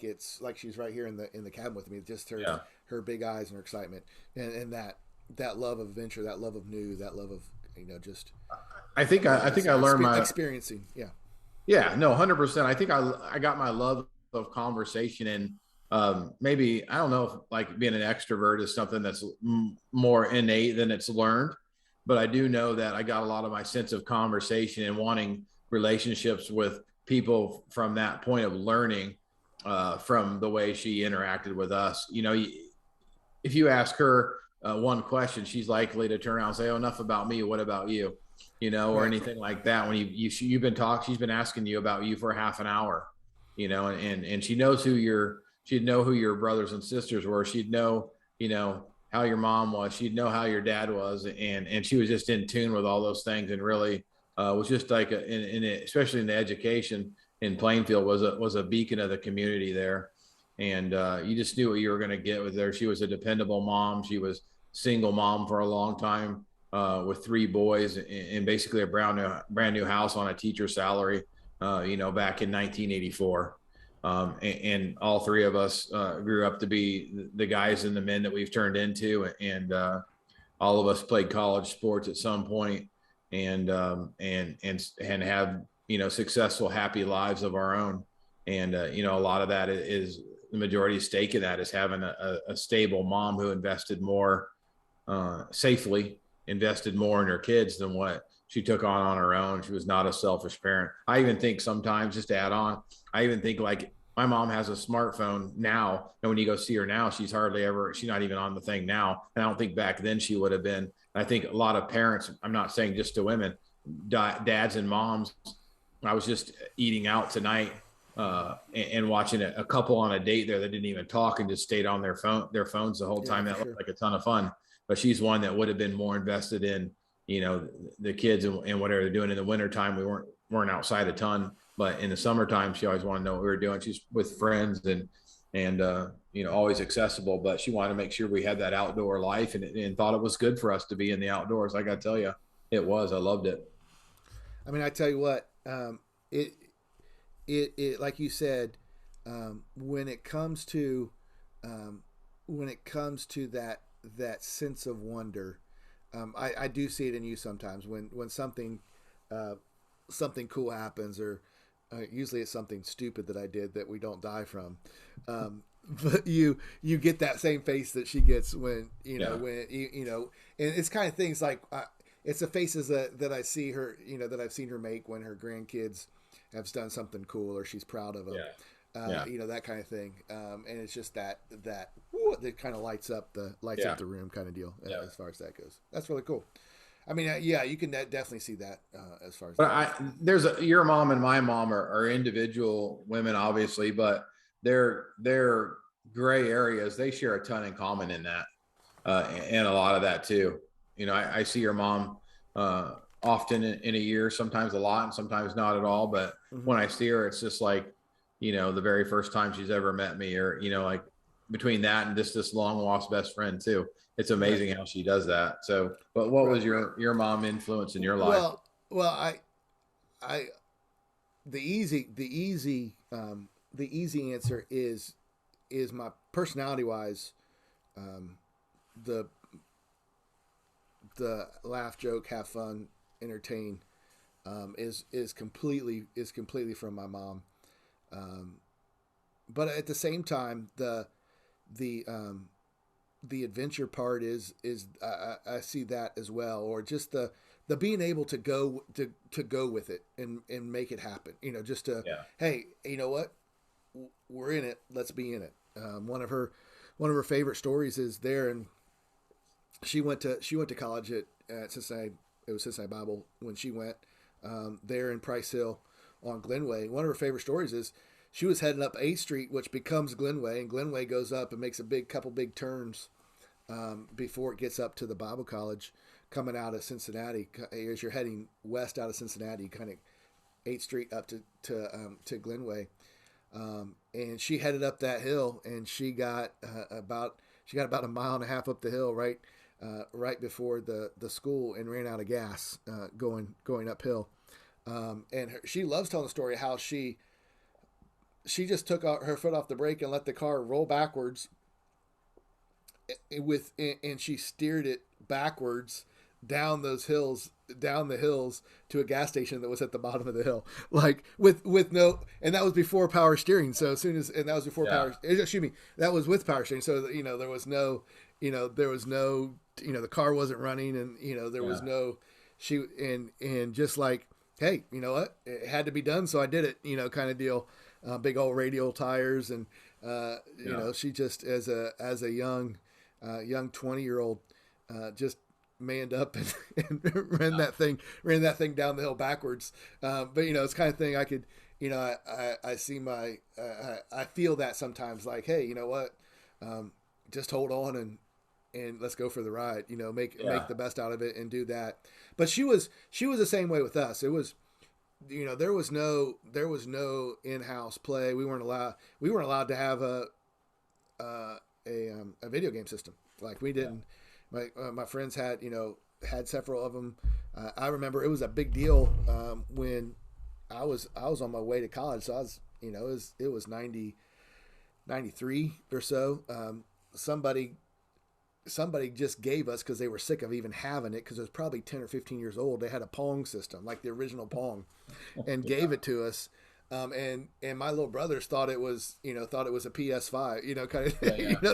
it's like she's right here in the cabin with me. Just her big eyes and her excitement and that love of adventure, that love of new, that love of, you know, just. I think I learned my experiencing. Yeah. Yeah, no, 100%. I think I got my love of conversation, and maybe, I don't know if like being an extrovert is something that's more innate than it's learned, but I do know that I got a lot of my sense of conversation and wanting relationships with people from that point of learning from the way she interacted with us. You know, if you ask her one question, she's likely to turn around and say, "Oh, enough about me. What about you?" You know, or anything like that. When you've been talking, she's been asking you about you for half an hour, you know, and she knows she'd know who your brothers and sisters were. She'd know, you know, how your mom was. She'd know how your dad was. And she was just in tune with all those things, and really was just like, especially in the education in Plainfield, was a beacon of the community there. And you just knew what you were going to get with her. She was a dependable mom. She was single mom for a long time. With 3 boys and basically a brand new house on a teacher salary, you know, back in 1984. And all 3 of us grew up to be the guys and the men that we've turned into. And all of us played college sports at some point and have, you know, successful, happy lives of our own. And, you know, a lot of that is the majority stake in that is having a stable mom who invested more safely invested more in her kids than what she took on her own. She was not a selfish parent. I even think sometimes, just to add on, I even think like my mom has a smartphone now, and when you go see her now, she's not even on the thing now. And I don't think back then she would have been. I think a lot of parents, I'm not saying just to women, dads and moms. I was just eating out tonight and watching a couple on a date there that didn't even talk and just stayed on their phones the whole time. That looked like a ton of fun. But she's one that would have been more invested in, the kids and whatever they're doing in the wintertime. We weren't outside a ton, but in the summertime, she always wanted to know what we were doing. She's with friends and always accessible, but she wanted to make sure we had that outdoor life and thought it was good for us to be in the outdoors. I got to tell you, it was. I loved it. I mean, I tell you what, it like you said, when it comes to that sense of wonder, I do see it in you sometimes when something cool happens, or usually it's something stupid that I did that we don't die from. But you get that same face that she gets when and it's kind of things like it's the faces that I see her, that I've seen her make when her grandkids have done something cool or she's proud of them. That kind of thing. And it's just that kind of lights up the room kind of deal as far as that goes. That's really cool. I mean, you can definitely see that as far as. But your mom and my mom are individual women, obviously, but they're gray areas. They share a ton in common in that, and a lot of that too. I see your mom often in a year, sometimes a lot, and sometimes not at all. But when I see her, it's just like, the very first time she's ever met me, or like between that and this long lost best friend too. It's amazing how she does that. So, but what was your mom influence in your life? Well, the easy answer is my personality wise, the laugh, joke, have fun, entertain, is completely from my mom. But at the same time, the adventure part is I see that as well, or just the being able to go with it and make it happen. Hey, you know what? We're in it. Let's be in it. One of her favorite stories is there, and she went to college at Cincinnati. It was Cincinnati Bible when she went there in Price Hill on Glenway. One of her favorite stories is she was heading up 8th Street, which becomes Glenway, and Glenway goes up and makes a couple big turns before it gets up to the Bible College coming out of Cincinnati. As you're heading west out of Cincinnati, kind of 8th Street up to Glenway. And she headed up that hill, and she got about a mile and a half up the hill right before the school, and ran out of gas going uphill. And she loves telling the story of how she just took her foot off the brake and let the car roll backwards and she steered it backwards down the hills to a gas station that was at the bottom of the hill, like with no, and that was before power steering. So as soon as, and that was before that was with power steering. So, there was no, the car wasn't running, and, there was no, and just like, hey, you know what? It had to be done, so I did it, kind of deal. Big old radial tires, and she just as a young 20-year-old just manned up and ran that thing down the hill backwards. But it's kind of thing I could, I see I feel that sometimes, like, hey, you know what? Just hold on and let's go for the ride. Make the best out of it and do that. But she was the same way with us. It was, there was no in-house play. We weren't allowed to have a video game system. Like, we didn't. My friends had several of them. I remember it was a big deal when I was on my way to college. So I was, it was 93 or so. Somebody just gave us, because they were sick of even having it, because it was probably 10 or 15 years old. They had a Pong system, like the original Pong, and gave it to us. And my little brothers thought it was a PS5, kind of,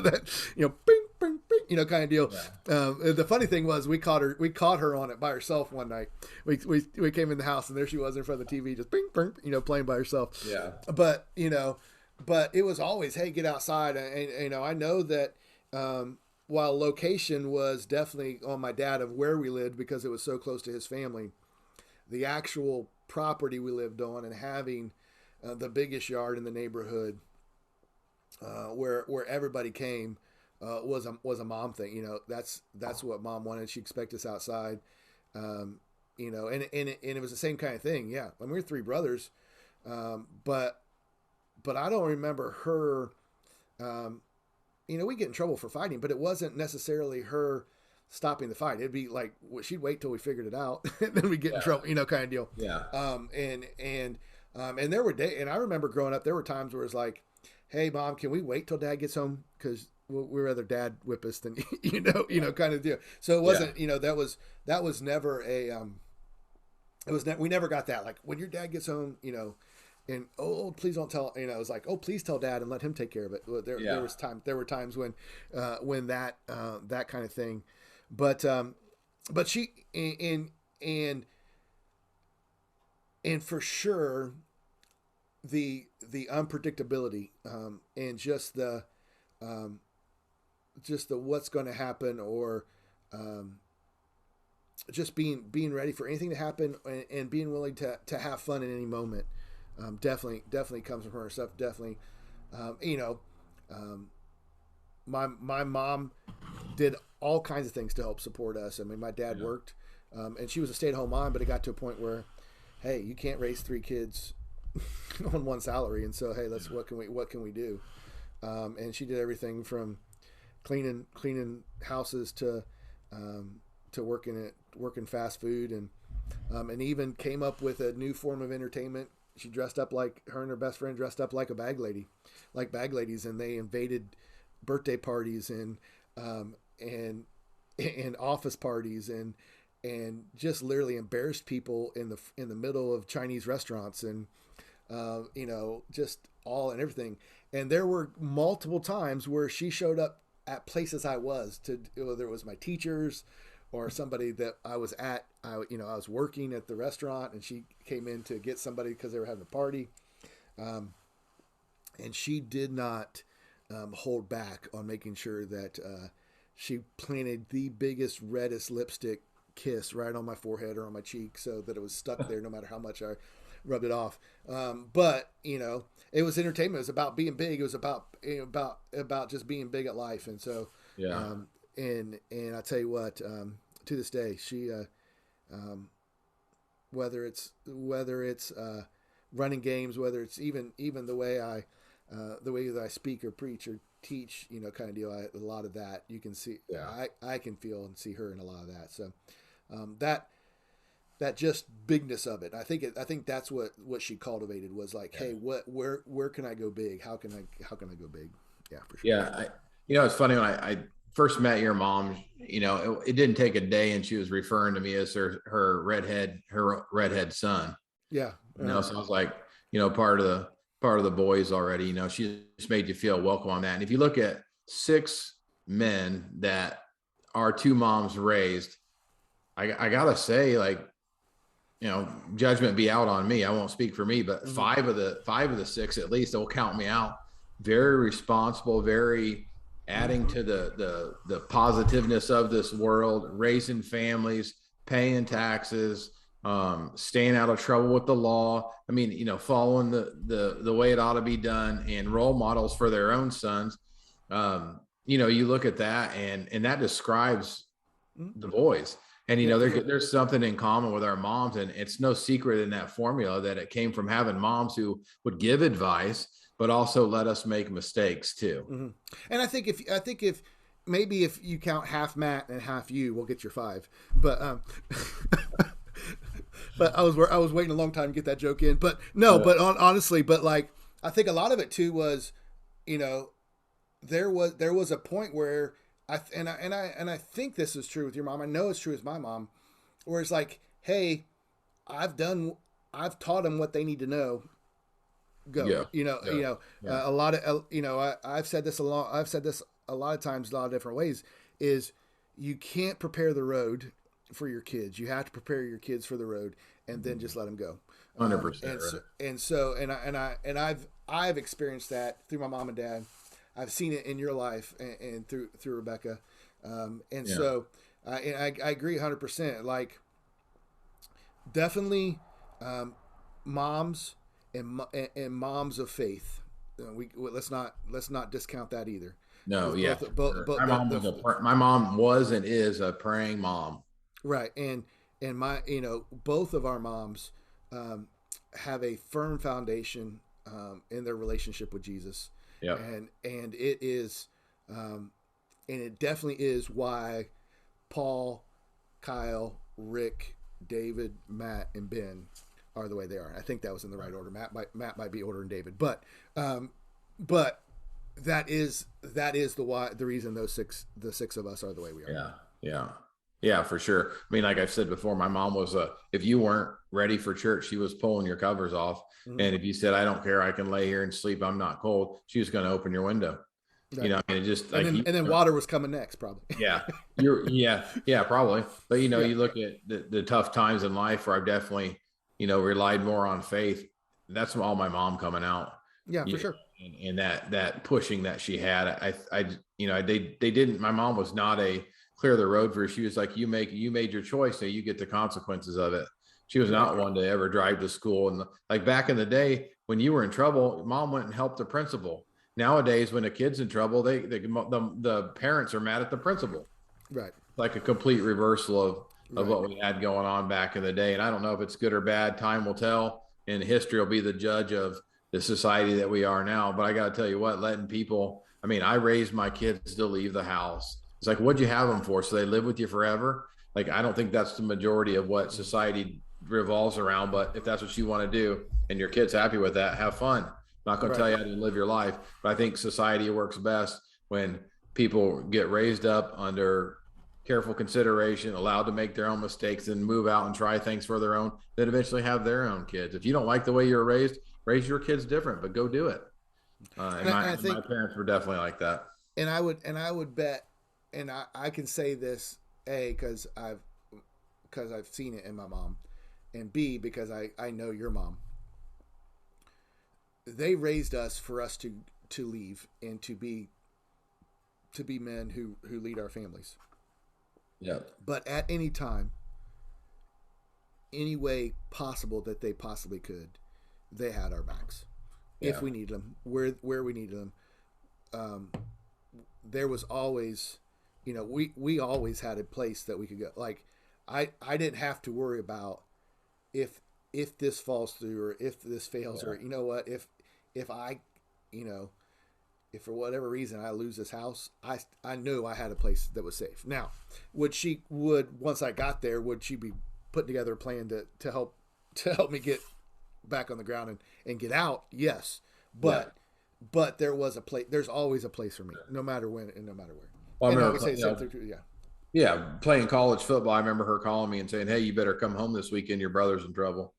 that, bing, bing, bing, kind of deal. Yeah. The funny thing was we caught her on it by herself one night. We came in the house and there she was in front of the TV, just bing, bing, playing by herself. Yeah. But, but it was always, hey, get outside. And I know that, while location was definitely on my dad of where we lived because it was so close to his family, the actual property we lived on and having the biggest yard in the neighborhood, where everybody came, was a mom thing. That's what mom wanted. She expected us outside, and it was the same kind of thing. Yeah, when we were three brothers, but I don't remember her. We get in trouble for fighting, but it wasn't necessarily her stopping the fight. It'd be like she'd wait till we figured it out, and then we get in trouble, kind of deal. Yeah. And there were days, and I remember growing up, there were times where it's like, "Hey, mom, can we wait till dad gets home? Because we'd rather dad whip us than kind of deal." So it wasn't, that was never a, we never got that. Like when your dad gets home, and please don't tell. It was like, please tell dad and let him take care of it. There were times when that that kind of thing, but she and for sure the unpredictability, and just the what's going to happen, or just being ready for anything to happen, and being willing to have fun in any moment. Definitely comes from her stuff. Definitely, my mom did all kinds of things to help support us. I mean, my dad worked, and she was a stay-at-home mom, but it got to a point where, hey, you can't raise three kids on one salary, and so hey, what can we do? And she did everything from cleaning houses to working fast food, and even came up with a new form of entertainment. She dressed up like her and her best friend dressed up like bag ladies, and they invaded birthday parties and office parties and just literally embarrassed people in the middle of Chinese restaurants, and just all and everything. And there were multiple times where she showed up at places I was, whether it was my teachers or somebody that I was at. I was working at the restaurant, and she came in to get somebody because they were having a party. And she did not hold back on making sure that she planted the biggest, reddest lipstick kiss right on my forehead or on my cheek, so that it was stuck there no matter how much I rubbed it off. But it was entertainment. It was about being big. It was about just being big at life. And so, and I tell you what, to this day, she, whether it's running games, whether it's even the way that I speak or preach or teach, kind of deal, a lot of that you can see. I can feel and see her in a lot of that. So that just bigness of it. I think that's what she cultivated, was like, hey, where can I go big? How can I go big? Yeah, for sure. Yeah. It's funny, when I first met your mom, it didn't take a day and she was referring to me as her redhead son. Yeah. So I was like, part of the boys already, she just made you feel welcome on that. And if you look at 6 men that our 2 moms raised, I gotta say, like, judgment be out on me. I won't speak for me, but 5 of the 6, at least, they'll count me out. Very responsible, very adding to the positiveness of this world, raising families, paying taxes, staying out of trouble with the law. I mean, following the way it ought to be done, and role models for their own sons. You look at that, and that describes the boys. And, there's something in common with our moms, and it's no secret in that formula that it came from having moms who would give advice, but also let us make mistakes too. Mm-hmm. And I think if maybe if you count half Matt and half you, we'll get your 5. But but I was waiting a long time to get that joke in. But no, but honestly, but like, I think a lot of it too was, there was a point where I think this is true with your mom. I know it's true with my mom, where it's like, hey, I've taught them what they need to know. Go. A lot of, I've said this a lot of times, a lot of different ways, is you can't prepare the road for your kids. You have to prepare your kids for the road and then just let them go. 100%. And I've experienced that through my mom and dad. I've seen it in your life and through Rebecca. So I agree 100%. Like, definitely moms and moms of faith. Let's not discount that either. No, yeah. My mom was and is a praying mom. Right, and my both of our moms have a firm foundation in their relationship with Jesus. Yeah, and it is, and it definitely is why Paul, Kyle, Rick, David, Matt, and Ben are the way they are. I think that was in the right order. Matt might be ordering David, but that is the reason the six of us are the way we are. Yeah, for sure. I mean, like I've said before, my mom was if you weren't ready for church, she was pulling your covers off. Mm-hmm. And if you said, I don't care, I can lay here and sleep, I'm not cold, she was going to open your window. Right. I mean, it just like, and then water was coming next, probably. Yeah, probably. But you look at the tough times in life where I've definitely, relied more on faith. That's all my mom coming out. Yeah, for sure. And that pushing that she had, they didn't. My mom was not a clear the road for her. She was like, you made your choice, so you get the consequences of it. She was not one to ever drive to school. And like back in the day when you were in trouble, mom went and helped the principal. Nowadays, when a kid's in trouble, the parents are mad at the principal. Right. Like a complete reversal of what we had going on back in the day. And I don't know if it's good or bad. Time will tell, and history will be the judge of the society that we are now. But I got to tell you what, letting people, I raised my kids to leave the house. It's like, what'd you have them for? So they live with you forever? Like, I don't think that's the majority of what society revolves around. But if that's what you want to do and your kid's happy with that, have fun. I'm not going to tell you how to live your life, but I think society works best when people get raised up under careful consideration, allowed to make their own mistakes, and move out and try things for their own, then eventually have their own kids. If you don't like the way you were raised, raise your kids different, but go do it. I think my parents were definitely like that. And I would bet, and I can say this, A, because I've seen it in my mom, and B, because I know your mom. They raised us for us to leave and to be men who lead our families. Yeah. But at any time, any way possible that they possibly could, they had our backs. Yeah. If we needed them, where we needed them, there was always, we always had a place that we could go. Like, I didn't have to worry about if this falls through or if this fails, or you know what, if I, if for whatever reason I lose this house, I knew I had a place that was safe. Now, once I got there, would she be putting together a plan to help me get back on the ground and get out? Yes. But there was a place. There's always a place for me, no matter when and no matter where. Well, I remember, playing college football. I remember her calling me and saying, "Hey, you better come home this weekend. Your brother's in trouble."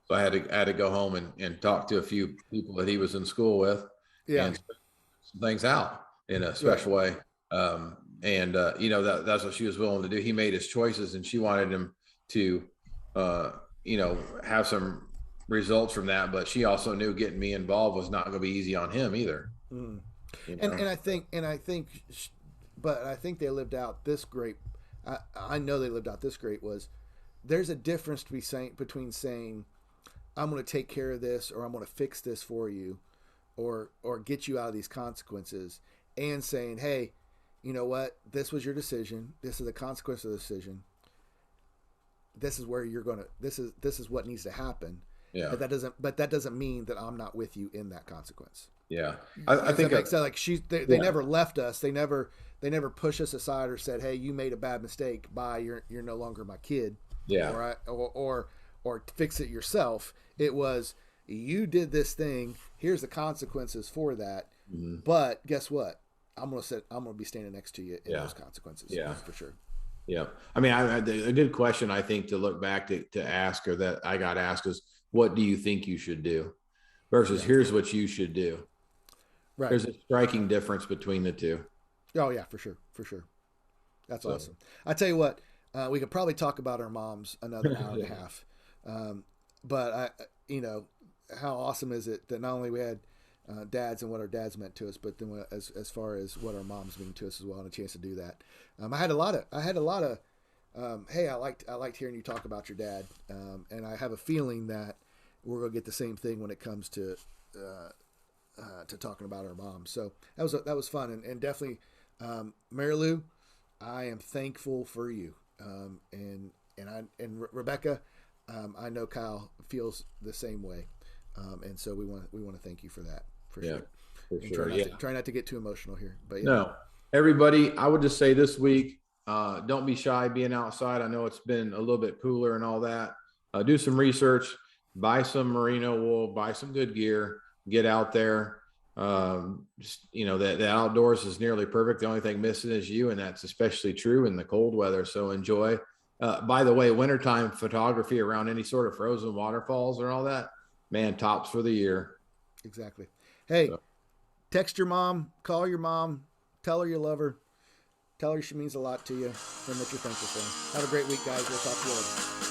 So I had to go home and talk to a few people that he was in school with, and some things out in a special way. That's what she was willing to do. He made his choices, and she wanted him to, have some results from that. But she also knew getting me involved was not going to be easy on him either. Mm. And I think, but I think they lived out this great. I know they lived out this great was. There's a difference between saying, I'm going to take care of this, or I'm going to fix this for you, or get you out of these consequences, and saying, hey, you know what? This was your decision. This is the consequence of the decision. This is where you're going to, this is what needs to happen. Yeah. But that doesn't mean that I'm not with you in that consequence. Yeah. I think that makes sense. Like they never left us. They never pushed us aside or said, hey, you made a bad mistake. Bye. You're no longer my kid. Yeah. Or fix it yourself. It was, you did this thing. Here's the consequences for that. Mm-hmm. But guess what? I'm gonna be standing next to you in those consequences. Yeah, for sure. Yeah. I mean, a good question I think to look back to ask, or that I got asked, is what do you think you should do versus here's what you should do. Right. There's a striking difference between the two. Oh yeah, for sure, for sure. That's awesome. I tell you what, we could probably talk about our moms another hour and a half. But how awesome is it that not only we had dads and what our dads meant to us, but then as far as what our moms mean to us as well, and a chance to do that. I had a lot of hey, I liked hearing you talk about your dad, and I have a feeling that we're gonna get the same thing when it comes to talking about our mom. So that was fun, and definitely, Mary Lou, I am thankful for you, and Rebecca, I know Kyle feels the same way, and so we want to thank you for that for Yeah, sure. for And sure. try not to get too emotional here, but yeah. No, everybody, I would just say this week, don't be shy being outside. I know it's been a little bit cooler and all that. Do some research, buy some merino wool, buy some good gear, get out there. Just, the outdoors is nearly perfect. The only thing missing is you, and that's especially true in the cold weather. So enjoy. By the way, wintertime photography around any sort of frozen waterfalls or all that, man, tops for the year. Exactly. Hey, So. text your mom, call your mom, tell her you love her, tell her she means a lot to you, and that you're thankful for her. Have a great week, guys. We'll talk to you later.